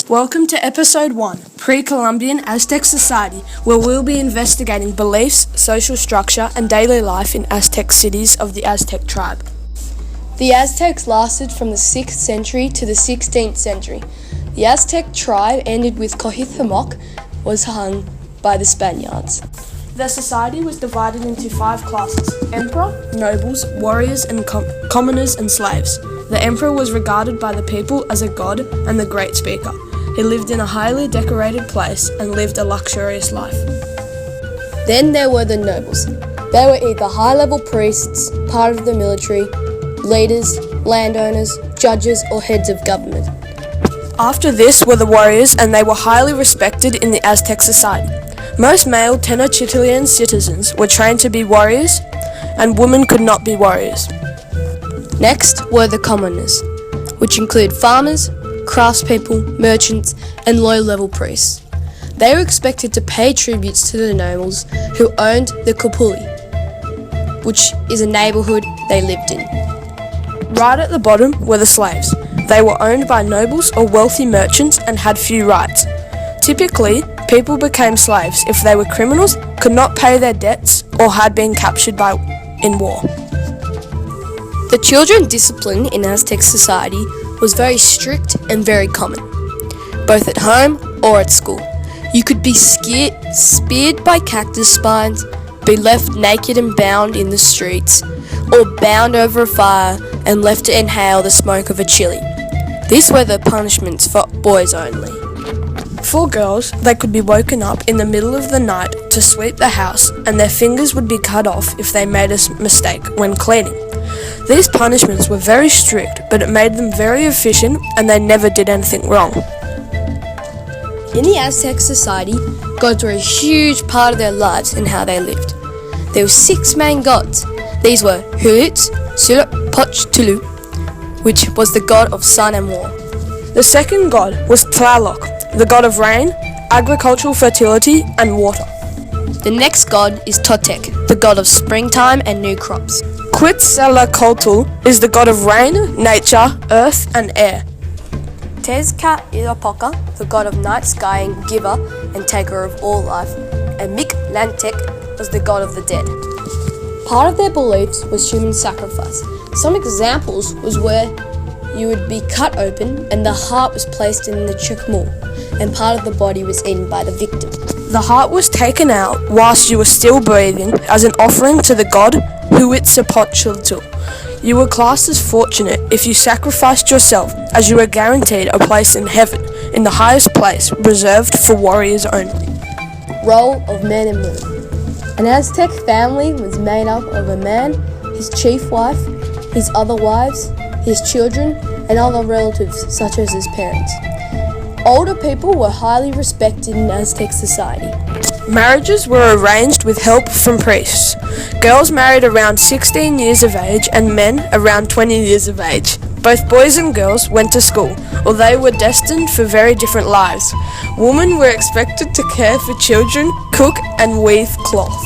Welcome to Episode 1, Pre-Columbian Aztec Society, where we'll be investigating beliefs, social structure, and daily life in Aztec cities of the Aztec tribe. The Aztecs lasted from the 6th century to the 16th century. The Aztec tribe ended with Cuauhtémoc was hung by the Spaniards. Their society was divided into 5 classes: emperor, nobles, warriors, and commoners and slaves. The emperor was regarded by the people as a god and the great speaker. He lived in a highly decorated place and lived a luxurious life. Then there were the nobles. They were either high-level priests, part of the military, leaders, landowners, judges, or heads of government. After this were the warriors, and they were highly respected in the Aztec society. Most male Tenochtitlan citizens were trained to be warriors, and women could not be warriors. Next were the commoners, which include farmers, craftspeople, merchants, and low-level priests. They were expected to pay tributes to the nobles who owned the Kupuli, which is a neighborhood they lived in. Right at the bottom were the slaves. They were owned by nobles or wealthy merchants and had few rights. Typically, people became slaves if they were criminals, could not pay their debts, or had been captured in war. The children discipline in Aztec society was very strict and very common, both at home or at school. You could be speared by cactus spines, be left naked and bound in the streets, or bound over a fire and left to inhale the smoke of a chili. These were the punishments for boys only. For girls, they could be woken up in the middle of the night to sweep the house, and their fingers would be cut off if they made a mistake when cleaning. These punishments were very strict, but it made them very efficient, and they never did anything wrong. In the Aztec society, gods were a huge part of their lives and how they lived. There were 6 main gods. These were Huitz, Tulu, which was the god of sun and war. The second god was Tlaloc, the god of rain, agricultural fertility, and water. The next god is Totec, the god of springtime and new crops. Quetzalcoatl is the god of rain, nature, earth, and air. Tezcatlipoca, the god of night sky and giver and taker of all life. And Mictlantec was the god of the dead. Part of their beliefs was human sacrifice. Some examples was where you would be cut open and the heart was placed in the chukmul, and part of the body was eaten by the victim. The heart was taken out whilst you were still breathing as an offering to the god Huitzilopochtli. You were classed as fortunate if you sacrificed yourself, as you were guaranteed a place in heaven, in the highest place reserved for warriors only. Role of men and women. An Aztec family was made up of a man, his chief wife, his other wives, his children, and other relatives such as his parents. Older people were highly respected in Aztec society. Marriages were arranged with help from priests. Girls married around 16 years of age and men around 20 years of age. Both boys and girls went to school, or they were destined for very different lives. Women were expected to care for children, cook, and weave cloth.